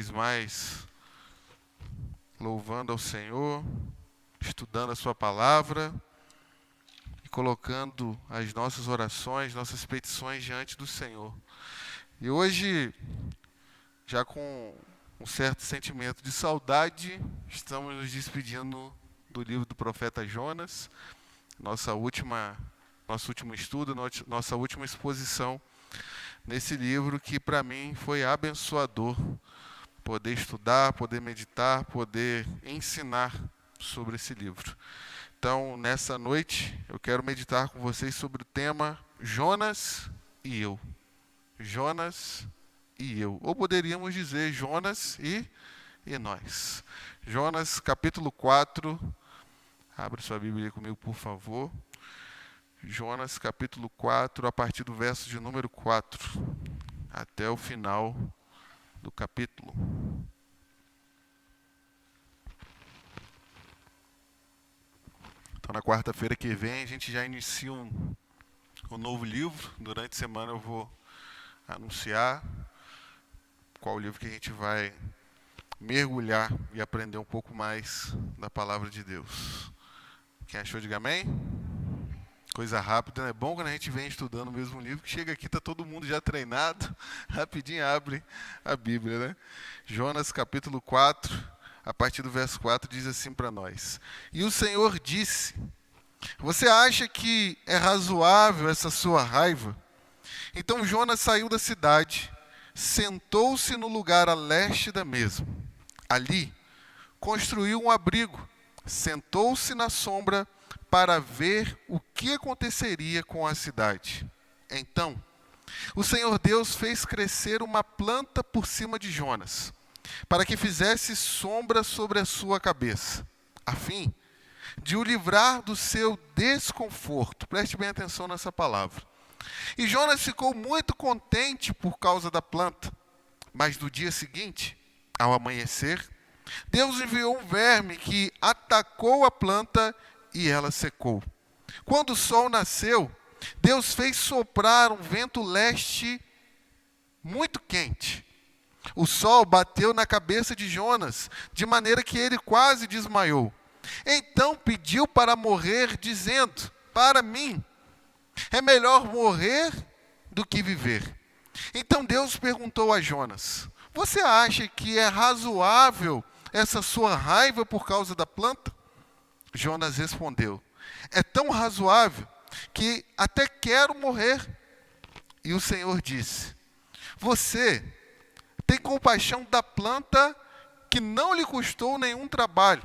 vez mais louvando ao Senhor, estudando a sua palavra e colocando as nossas orações, nossas petições diante do Senhor. E hoje, já com um certo sentimento de saudade, estamos nos despedindo do livro do profeta Jonas, nosso último estudo, nossa última exposição nesse livro que para mim foi abençoador. Poder estudar, poder meditar, poder ensinar sobre esse livro. Então, nessa noite, eu quero meditar com vocês sobre o tema Jonas e eu. Jonas e eu. Ou poderíamos dizer Jonas e nós. Jonas, capítulo 4. Abre sua Bíblia comigo, por favor. Jonas, capítulo 4, a partir do verso de número 4, até o final do capítulo. Então, na quarta-feira que vem, a gente já inicia um novo livro. Durante a semana eu vou anunciar qual livro que a gente vai mergulhar e aprender um pouco mais da palavra de Deus. Quem achou, diga amém. Coisa rápida, é bom quando a gente vem estudando o mesmo livro, que chega aqui, está todo mundo já treinado, rapidinho abre a Bíblia, né? Jonas capítulo 4, a partir do verso 4, diz assim para nós: E o Senhor disse: Você acha que é razoável essa sua raiva? Então Jonas saiu da cidade, sentou-se no lugar a leste da mesma. Ali, construiu um abrigo, sentou-se na sombra para ver o que aconteceria com a cidade. Então, o Senhor Deus fez crescer uma planta por cima de Jonas, para que fizesse sombra sobre a sua cabeça, a fim de o livrar do seu desconforto. Preste bem atenção nessa palavra. E Jonas ficou muito contente por causa da planta, mas no dia seguinte, ao amanhecer, Deus enviou um verme que atacou a planta e ela secou. Quando o sol nasceu, Deus fez soprar um vento leste muito quente. O sol bateu na cabeça de Jonas, de maneira que ele quase desmaiou. Então pediu para morrer, dizendo: Para mim, é melhor morrer do que viver. Então Deus perguntou a Jonas: Você acha que é razoável essa sua raiva por causa da planta? Jonas respondeu: É tão razoável que até quero morrer. E o Senhor disse: Você tem compaixão da planta que não lhe custou nenhum trabalho.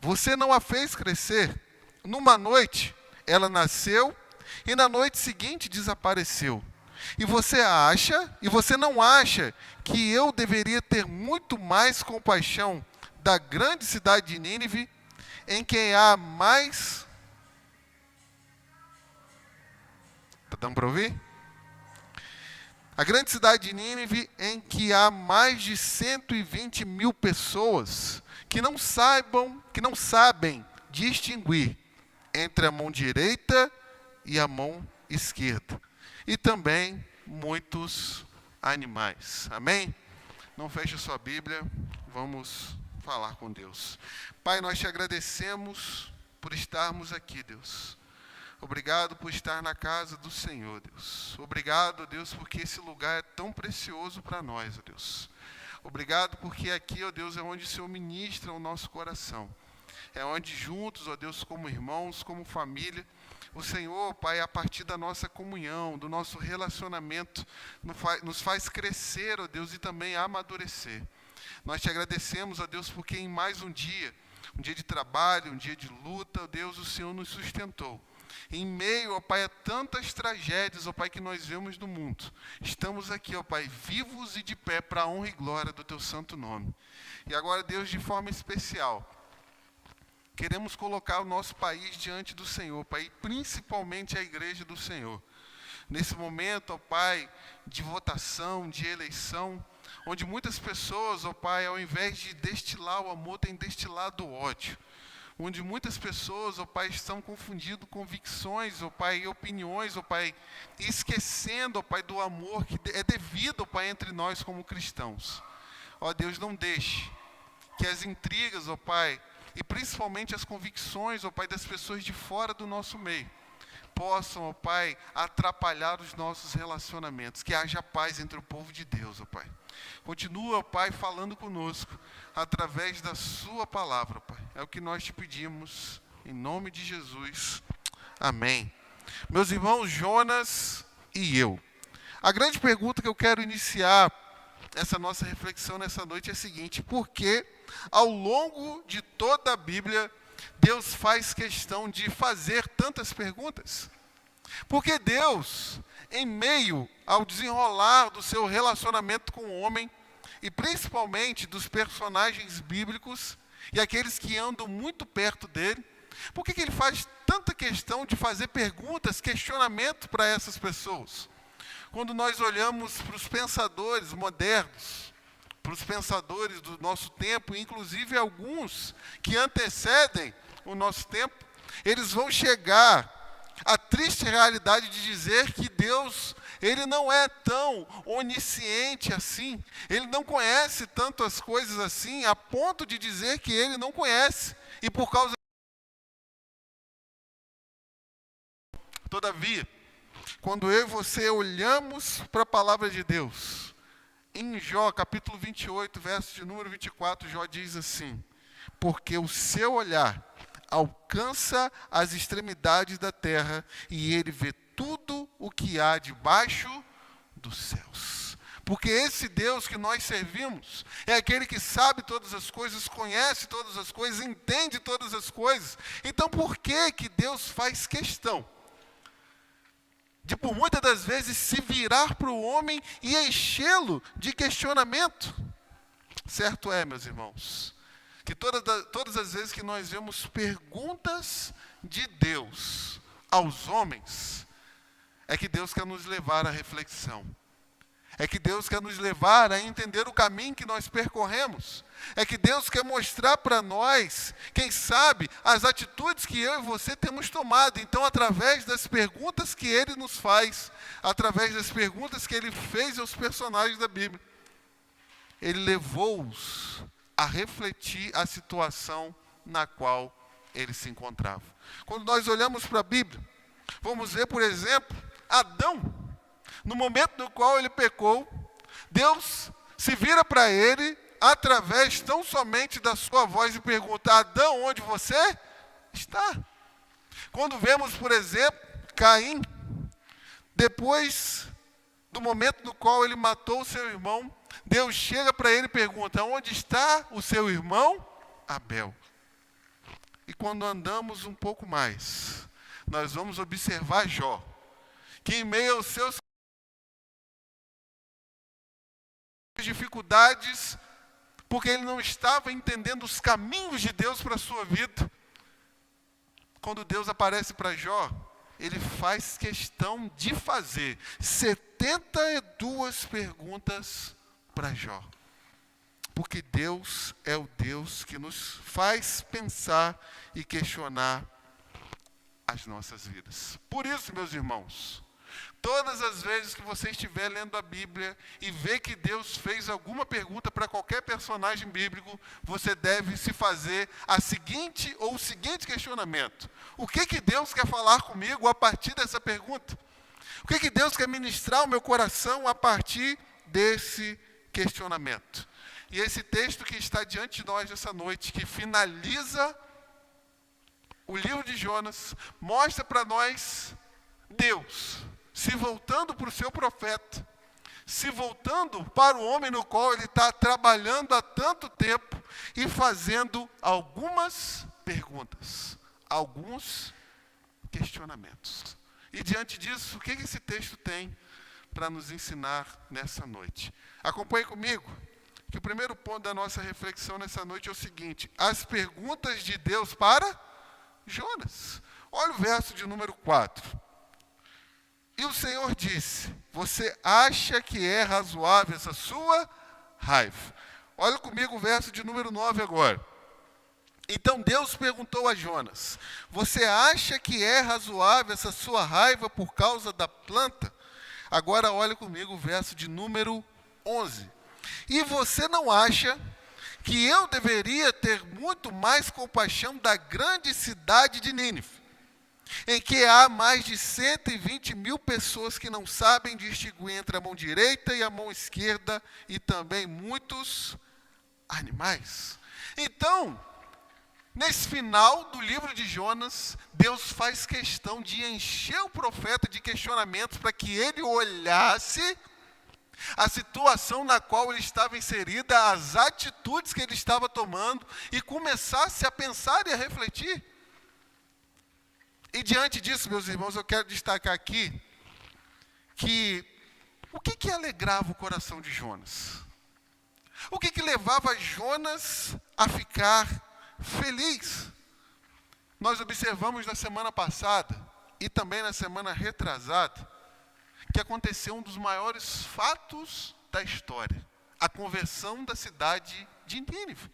Você não a fez crescer. Numa noite ela nasceu e na noite seguinte desapareceu. E você não acha que eu deveria ter muito mais compaixão da grande cidade de Nínive, em quem há mais... Está dando para ouvir? A grande cidade de Nínive, em que há mais de 120 mil pessoas que não sabem distinguir entre a mão direita e a mão esquerda. E também muitos animais. Amém? Não feche sua Bíblia, vamos falar com Deus. Pai, nós te agradecemos por estarmos aqui, Deus. Obrigado por estar na casa do Senhor, Deus. Obrigado, Deus, porque esse lugar é tão precioso para nós, Deus. Obrigado porque aqui, ó Deus, é onde o Senhor ministra o nosso coração. É onde juntos, ó Deus, como irmãos, como família, o Senhor, Pai, a partir da nossa comunhão, do nosso relacionamento, nos faz crescer, ó Deus, e também amadurecer. Nós te agradecemos, ó Deus, porque em mais um dia de trabalho, um dia de luta, ó Deus, o Senhor nos sustentou. Em meio, ó Pai, a tantas tragédias, ó Pai, que nós vemos no mundo, estamos aqui, ó Pai, vivos e de pé para a honra e glória do Teu santo nome. E agora, Deus, de forma especial, queremos colocar o nosso país diante do Senhor, Pai, e principalmente a igreja do Senhor. Nesse momento, ó Pai, de votação, de eleição, onde muitas pessoas, ó Pai, ao invés de destilar o amor, têm destilado o ódio. Onde muitas pessoas, ó Pai, estão confundindo convicções, ó Pai, e opiniões, ó Pai, e esquecendo, ó Pai, do amor que é devido, ó Pai, entre nós como cristãos. Ó Deus, não deixe que as intrigas, ó Pai, e principalmente as convicções, ó Pai, das pessoas de fora do nosso meio, possam, ó Pai, atrapalhar os nossos relacionamentos. Que haja paz entre o povo de Deus, ó Pai. Continua, ó Pai, falando conosco, através da sua palavra, ó Pai. É o que nós te pedimos, em nome de Jesus. Amém. Meus irmãos, Jonas e eu. A grande pergunta que eu quero iniciar essa nossa reflexão nessa noite é a seguinte: por que, ao longo de toda a Bíblia, Deus faz questão de fazer tantas perguntas? Porque Deus, em meio ao desenrolar do seu relacionamento com o homem, e principalmente dos personagens bíblicos e aqueles que andam muito perto dele, por que ele faz tanta questão de fazer perguntas, questionamento para essas pessoas? Quando nós olhamos para os pensadores modernos, para os pensadores do nosso tempo, inclusive alguns que antecedem o nosso tempo, eles vão chegar à triste realidade de dizer que Deus, ele não é tão onisciente assim, ele não conhece tantas coisas assim, a ponto de dizer que ele não conhece, e por causa. Todavia, quando eu e você olhamos para a palavra de Deus, em Jó, capítulo 28, verso de número 24, Jó diz assim: porque o seu olhar alcança as extremidades da terra, e ele vê tudo o que há debaixo dos céus. Porque esse Deus que nós servimos é aquele que sabe todas as coisas, conhece todas as coisas, entende todas as coisas. Então por que Deus faz questão de, por muitas das vezes, se virar para o homem e enchê-lo de questionamento? Certo é, meus irmãos, que todas as vezes que nós vemos perguntas de Deus aos homens, é que Deus quer nos levar à reflexão. É que Deus quer nos levar a entender o caminho que nós percorremos. É que Deus quer mostrar para nós, quem sabe, as atitudes que eu e você temos tomado. Então, através das perguntas que Ele nos faz, através das perguntas que Ele fez aos personagens da Bíblia, Ele levou-os a refletir a situação na qual Ele se encontrava. Quando nós olhamos para a Bíblia, vamos ver, por exemplo, Adão. No momento no qual ele pecou, Deus se vira para ele, através tão somente da sua voz, e pergunta: Adão, onde você está? Quando vemos, por exemplo, Caim, depois do momento no qual ele matou o seu irmão, Deus chega para ele e pergunta: onde está o seu irmão Abel? E quando andamos um pouco mais, nós vamos observar Jó, que em meio aos seus dificuldades, porque ele não estava entendendo os caminhos de Deus para a sua vida, quando Deus aparece para Jó, ele faz questão de fazer 72 perguntas para Jó. Porque Deus é o Deus que nos faz pensar e questionar as nossas vidas. Por isso, meus irmãos, todas as vezes que você estiver lendo a Bíblia e ver que Deus fez alguma pergunta para qualquer personagem bíblico, você deve se fazer o seguinte questionamento: o que Deus quer falar comigo a partir dessa pergunta? O que Deus quer ministrar ao meu coração a partir desse questionamento? E esse texto que está diante de nós essa noite, que finaliza o livro de Jonas, mostra para nós Deus se voltando para o seu profeta, se voltando para o homem no qual ele está trabalhando há tanto tempo e fazendo algumas perguntas, alguns questionamentos. E diante disso, o que esse texto tem para nos ensinar nessa noite? Acompanhe comigo, que o primeiro ponto da nossa reflexão nessa noite é o seguinte: as perguntas de Deus para Jonas. Olha o verso de número 4. E o Senhor disse: você acha que é razoável essa sua raiva? Olha comigo o verso de número 9 agora. Então Deus perguntou a Jonas: você acha que é razoável essa sua raiva por causa da planta? Agora olha comigo o verso de número 11. E você não acha que eu deveria ter muito mais compaixão da grande cidade de Nínive, em que há mais de 120 mil pessoas que não sabem distinguir entre a mão direita e a mão esquerda, e também muitos animais? Então, nesse final do livro de Jonas, Deus faz questão de encher o profeta de questionamentos para que ele olhasse a situação na qual ele estava inserida, as atitudes que ele estava tomando, e começasse a pensar e a refletir. E diante disso, meus irmãos, eu quero destacar aqui que o que alegrava o coração de Jonas? O que levava Jonas a ficar feliz? Nós observamos na semana passada e também na semana retrasada que aconteceu um dos maiores fatos da história, a conversão da cidade de Nínive.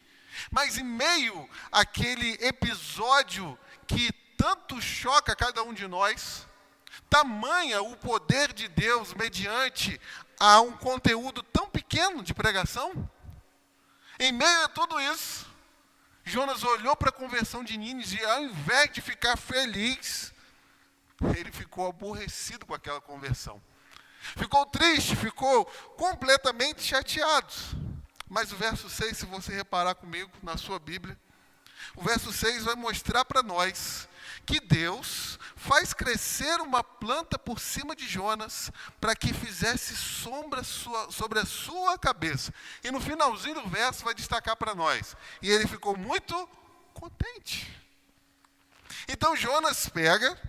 Mas em meio àquele episódio que tanto choca cada um de nós, tamanha o poder de Deus mediante a um conteúdo tão pequeno de pregação, em meio a tudo isso, Jonas olhou para a conversão de Nínive e, ao invés de ficar feliz, ele ficou aborrecido com aquela conversão. Ficou triste, ficou completamente chateado. Mas o verso 6, se você reparar comigo na sua Bíblia, o verso 6 vai mostrar para nós que Deus faz crescer uma planta por cima de Jonas para que fizesse sombra sobre a sua cabeça. E no finalzinho do verso vai destacar para nós: e ele ficou muito contente. Então Jonas pega,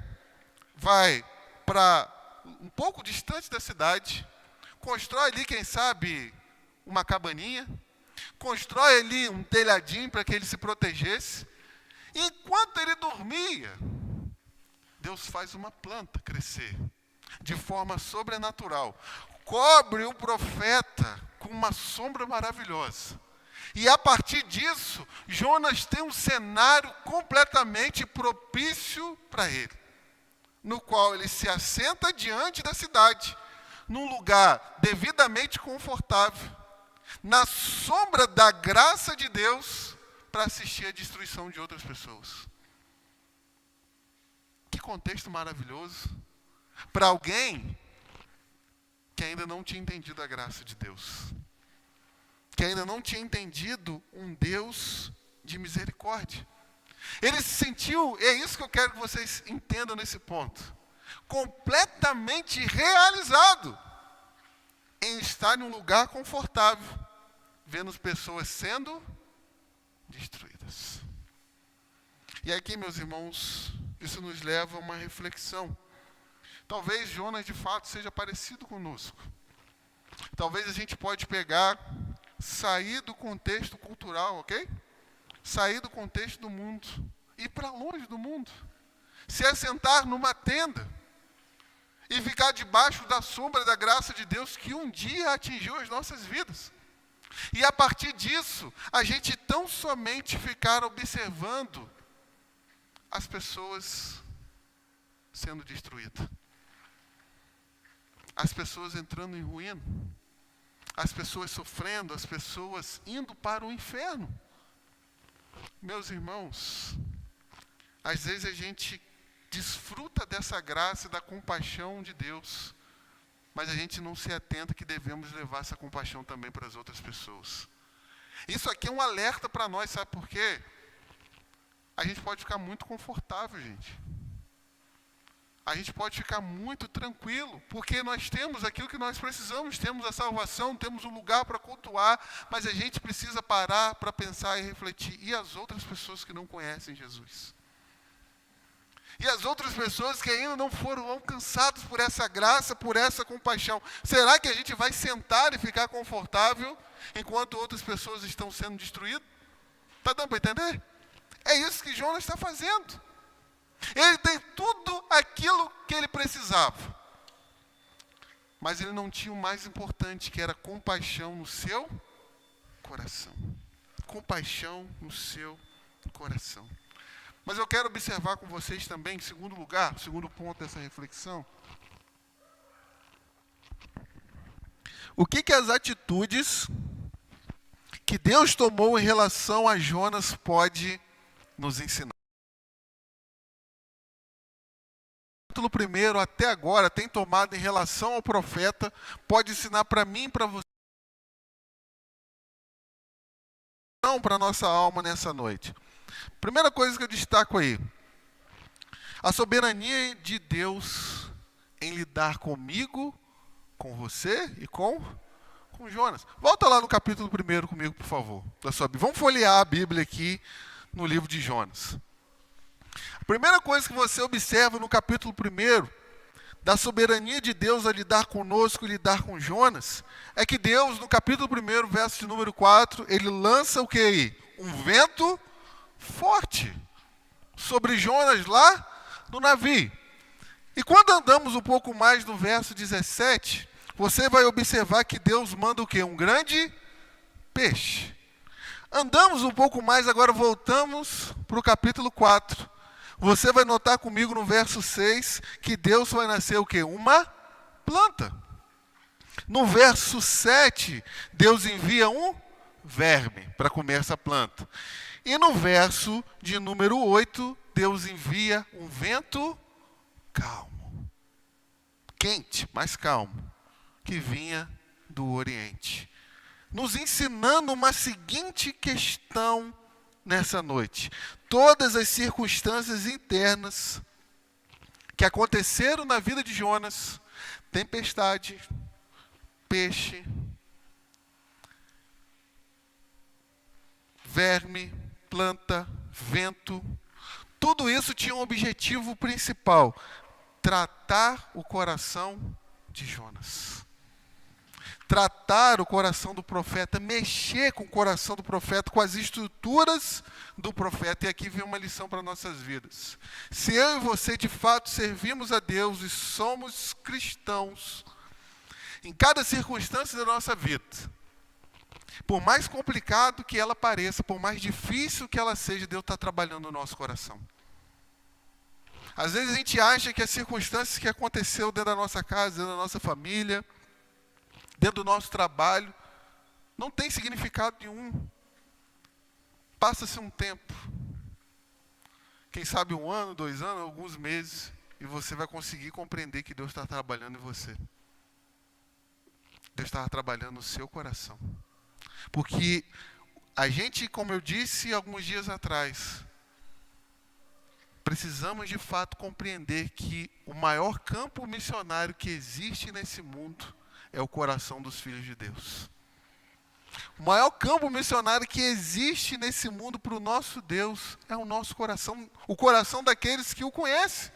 vai para um pouco distante da cidade, constrói ali, quem sabe, uma cabaninha, constrói ali um telhadinho para que ele se protegesse. E enquanto ele dormia, Deus faz uma planta crescer de forma sobrenatural, cobre o profeta com uma sombra maravilhosa. E a partir disso, Jonas tem um cenário completamente propício para ele, no qual ele se assenta diante da cidade, num lugar devidamente confortável, na sombra da graça de Deus, para assistir à destruição de outras pessoas. Que contexto maravilhoso para alguém que ainda não tinha entendido a graça de Deus, que ainda não tinha entendido um Deus de misericórdia. Ele se sentiu, é isso que eu quero que vocês entendam nesse ponto, completamente realizado em estar em um lugar confortável, vendo as pessoas sendo destruídas. E aqui, meus irmãos, isso nos leva a uma reflexão. Talvez Jonas, de fato, seja parecido conosco. Talvez a gente pode pegar, sair do contexto cultural, ok? Sair do contexto do mundo, ir para longe do mundo, se assentar numa tenda e ficar debaixo da sombra da graça de Deus que um dia atingiu as nossas vidas. E a partir disso, a gente tão somente ficar observando as pessoas sendo destruídas, as pessoas entrando em ruína, as pessoas sofrendo, as pessoas indo para o inferno. Meus irmãos, às vezes a gente desfruta dessa graça e da compaixão de Deus, mas a gente não se atenta que devemos levar essa compaixão também para as outras pessoas. Isso aqui é um alerta para nós, sabe por quê? A gente pode ficar muito confortável, gente. A gente pode ficar muito tranquilo, porque nós temos aquilo que nós precisamos, temos a salvação, temos um lugar para cultuar, mas a gente precisa parar para pensar e refletir. E as outras pessoas que não conhecem Jesus? E as outras pessoas que ainda não foram alcançadas por essa graça, por essa compaixão? Será que a gente vai sentar e ficar confortável enquanto outras pessoas estão sendo destruídas? Está dando para entender? É isso que Jonas está fazendo. Ele tem tudo aquilo que ele precisava, mas ele não tinha o mais importante, que era compaixão no seu coração. Compaixão no seu coração. Mas eu quero observar com vocês também, em segundo lugar, segundo ponto dessa reflexão, o que as atitudes que Deus tomou em relação a Jonas pode nos ensinar. O capítulo 1 até agora tem tomado em relação ao profeta, pode ensinar para mim e para você, não para a nossa alma nessa noite. Primeira coisa que eu destaco aí, a soberania de Deus em lidar comigo, com você e com Jonas. Volta lá no capítulo 1 comigo, por favor. Vamos folhear a Bíblia aqui no livro de Jonas. A primeira coisa que você observa no capítulo 1, da soberania de Deus a lidar conosco e lidar com Jonas, é que Deus, no capítulo 1, verso de número 4, ele lança o que aí? Um vento forte sobre Jonas lá no navio. E quando andamos um pouco mais no verso 17, você vai observar que Deus manda o quê? Um grande peixe. Andamos um pouco mais, agora voltamos para o capítulo 4. Você vai notar comigo no verso 6 que Deus vai nascer o quê? Uma planta. No verso 7, Deus envia um verme para comer essa planta. E no verso de número 8, Deus envia um vento calmo. Quente, mas calmo, que vinha do Oriente. Nos ensinando uma seguinte questão nessa noite. Todas as circunstâncias internas que aconteceram na vida de Jonas, tempestade, peixe, verme, planta, vento, tudo isso tinha um objetivo principal: tratar o coração de Jonas. Tratar o coração do profeta, mexer com o coração do profeta, com as estruturas do profeta. E aqui vem uma lição para nossas vidas. Se eu e você de fato servimos a Deus e somos cristãos, em cada circunstância da nossa vida, por mais complicado que ela pareça, por mais difícil que ela seja, Deus está trabalhando no nosso coração. Às vezes a gente acha que as circunstâncias que aconteceu dentro da nossa casa, dentro da nossa família, dentro do nosso trabalho, não tem significado nenhum. Passa-se um tempo, quem sabe 1 ano, 2 anos, alguns meses, e você vai conseguir compreender que Deus está trabalhando em você. Deus está trabalhando no seu coração. Porque a gente, como eu disse alguns dias atrás, precisamos de fato compreender que o maior campo missionário que existe nesse mundo é o coração dos filhos de Deus. O maior campo missionário que existe nesse mundo para o nosso Deus é o nosso coração, o coração daqueles que o conhecem.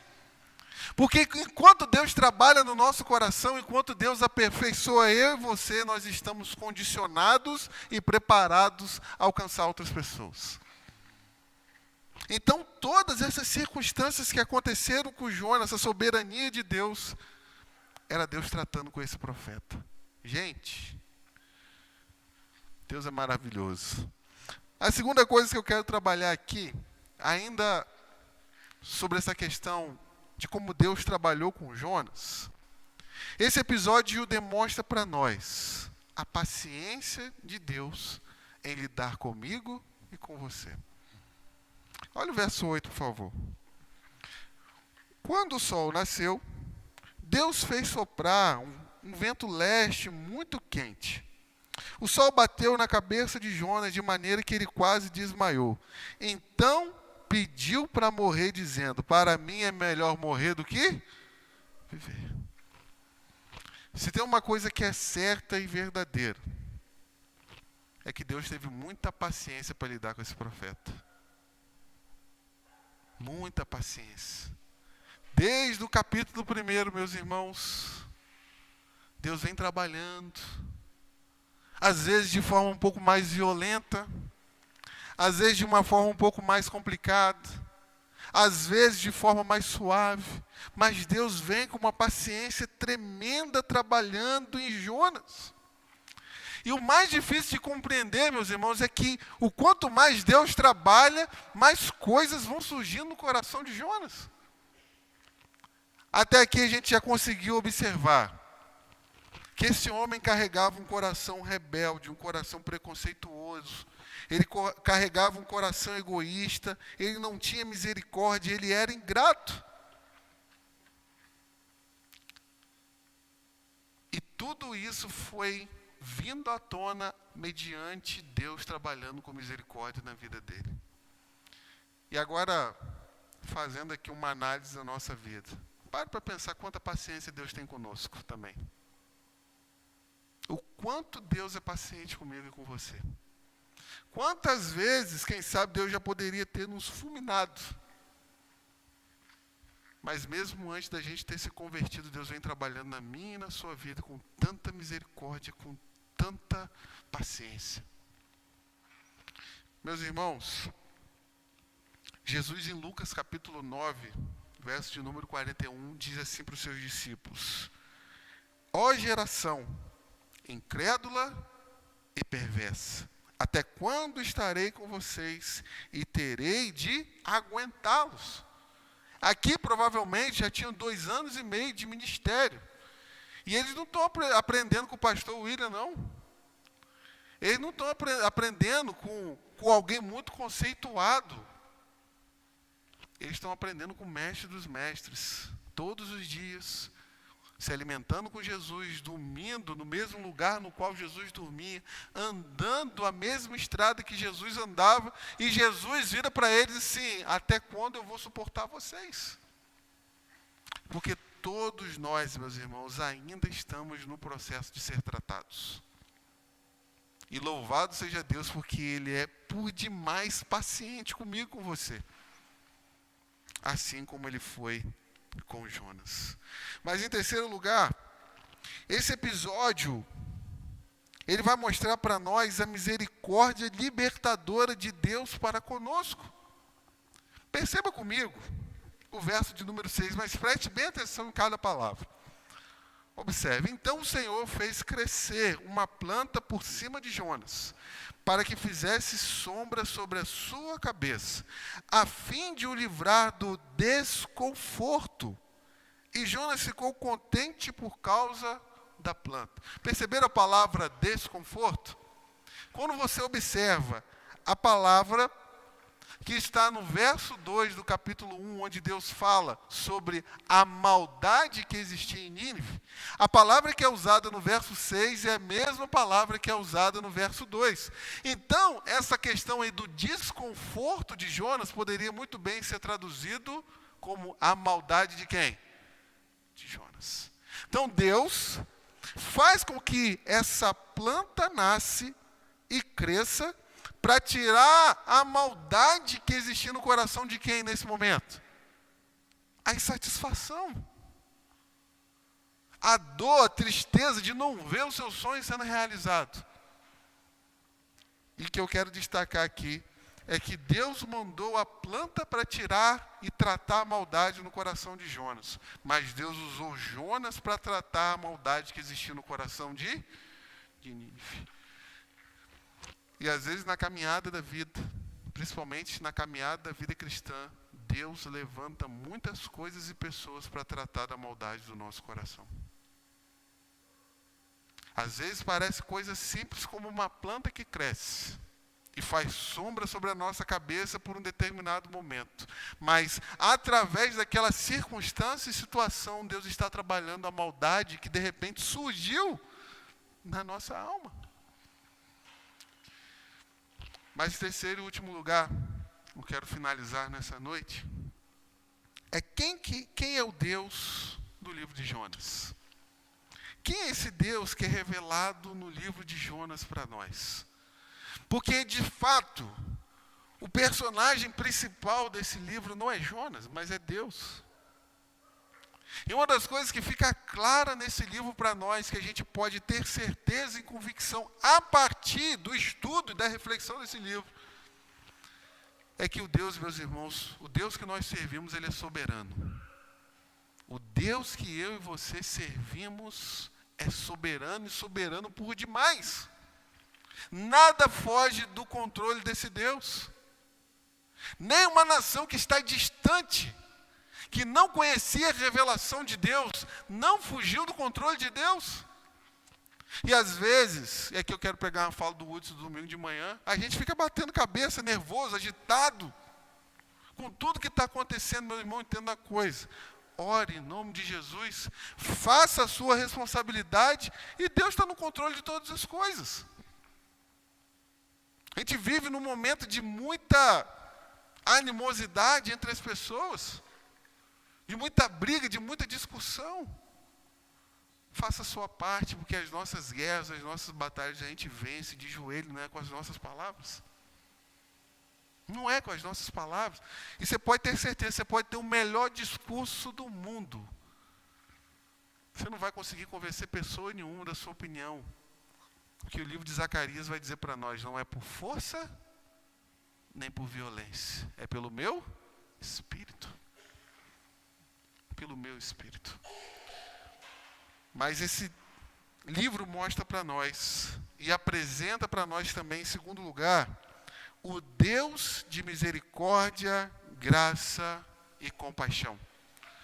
Porque enquanto Deus trabalha no nosso coração, enquanto Deus aperfeiçoa eu e você, nós estamos condicionados e preparados a alcançar outras pessoas. Então, todas essas circunstâncias que aconteceram com Jonas, a soberania de Deus, era Deus tratando com esse profeta. Gente, Deus é maravilhoso. A segunda coisa que eu quero trabalhar aqui, ainda sobre essa questão de como Deus trabalhou com Jonas, esse episódio demonstra para nós a paciência de Deus em lidar comigo e com você. Olha o verso 8, por favor. Quando o sol nasceu, Deus fez soprar um vento leste muito quente. O sol bateu na cabeça de Jonas de maneira que ele quase desmaiou. Então pediu para morrer, dizendo: para mim é melhor morrer do que viver. Se tem uma coisa que é certa e verdadeira, é que Deus teve muita paciência para lidar com esse profeta. Muita paciência. Desde o capítulo 1, meus irmãos, Deus vem trabalhando, às vezes de forma um pouco mais violenta, às vezes de uma forma um pouco mais complicada, às vezes de forma mais suave, mas Deus vem com uma paciência tremenda trabalhando em Jonas. E o mais difícil de compreender, meus irmãos, é que o quanto mais Deus trabalha, mais coisas vão surgindo no coração de Jonas. Até aqui a gente já conseguiu observar que esse homem carregava um coração rebelde, um coração preconceituoso, ele carregava um coração egoísta, ele não tinha misericórdia, ele era ingrato. E tudo isso foi vindo à tona mediante Deus trabalhando com misericórdia na vida dele. E agora, fazendo aqui uma análise da nossa vida, pare para pensar quanta paciência Deus tem conosco também. O quanto Deus é paciente comigo e com você. Quantas vezes, quem sabe, Deus já poderia ter nos fulminado. Mas mesmo antes da gente ter se convertido, Deus vem trabalhando na minha e na sua vida com tanta misericórdia, com tanta paciência. Meus irmãos, Jesus em Lucas capítulo 9, verso de número 41, diz assim para os seus discípulos: ó geração incrédula e perversa, até quando estarei com vocês e terei de aguentá-los? Aqui provavelmente já tinham 2 anos e meio de ministério. E eles não estão aprendendo com o pastor William, não. Eles não estão aprendendo com alguém muito conceituado. Eles estão aprendendo com o mestre dos mestres. Todos os dias, se alimentando com Jesus, dormindo no mesmo lugar no qual Jesus dormia, andando a mesma estrada que Jesus andava, e Jesus vira para eles assim: até quando eu vou suportar vocês? Porque todos nós, meus irmãos, ainda estamos no processo de ser tratados. E louvado seja Deus, porque Ele é por demais paciente comigo, com você. Assim como Ele foi com Jonas. Mas em terceiro lugar, esse episódio, ele vai mostrar para nós a misericórdia libertadora de Deus para conosco. Perceba comigo o verso de número 6, mas preste bem atenção em cada palavra. Observe: então o Senhor fez crescer uma planta por cima de Jonas, para que fizesse sombra sobre a sua cabeça, a fim de o livrar do desconforto. E Jonas ficou contente por causa da planta. Perceberam a palavra desconforto? Quando você observa a palavra que está no verso 2 do capítulo 1, onde Deus fala sobre a maldade que existia em Nínive, a palavra que é usada no verso 6 é a mesma palavra que é usada no verso 2. Então, essa questão aí do desconforto de Jonas poderia muito bem ser traduzido como a maldade de quem? De Jonas. Então, Deus faz com que essa planta nasce e cresça para tirar a maldade que existia no coração de quem nesse momento? A insatisfação. A dor, a tristeza de não ver o seu sonho sendo realizado. E o que eu quero destacar aqui é que Deus mandou a planta para tirar e tratar a maldade no coração de Jonas. Mas Deus usou Jonas para tratar a maldade que existia no coração de Nínive. E às vezes na caminhada da vida, principalmente na caminhada da vida cristã, Deus levanta muitas coisas e pessoas para tratar da maldade do nosso coração. Às vezes parece coisa simples como uma planta que cresce e faz sombra sobre a nossa cabeça por um determinado momento. Mas através daquela circunstância e situação, Deus está trabalhando a maldade que de repente surgiu na nossa alma. Mas em terceiro e último lugar, eu quero finalizar nessa noite, é quem é o Deus do livro de Jonas? Quem é esse Deus que é revelado no livro de Jonas para nós? Porque, de fato, o personagem principal desse livro não é Jonas, mas é Deus. E uma das coisas que fica clara nesse livro para nós, que a gente pode ter certeza e convicção a partir do estudo e da reflexão desse livro, é que o Deus, meus irmãos, o Deus que nós servimos, Ele é soberano. O Deus que eu e você servimos é soberano e soberano por demais. Nada foge do controle desse Deus. Nem uma nação que está distante, que não conhecia a revelação de Deus, não fugiu do controle de Deus. E às vezes, é que eu quero pegar uma fala do Hudson do domingo de manhã, a gente fica batendo cabeça, nervoso, agitado, com tudo que está acontecendo. Meu irmão, entenda uma coisa: ore em nome de Jesus, faça a sua responsabilidade, e Deus está no controle de todas as coisas. A gente vive num momento de muita animosidade entre as pessoas, de muita briga, de muita discussão. Faça a sua parte, porque as nossas guerras, as nossas batalhas, a gente vence de joelho, não é com as nossas palavras. Não é com as nossas palavras. E você pode ter certeza, você pode ter o melhor discurso do mundo. Você não vai conseguir convencer pessoa nenhuma da sua opinião. O que o livro de Zacarias vai dizer para nós: não é por força, nem por violência. É pelo meu Espírito. Pelo meu Espírito. Mas esse livro mostra para nós, e apresenta para nós também, em segundo lugar, o Deus de misericórdia, graça e compaixão.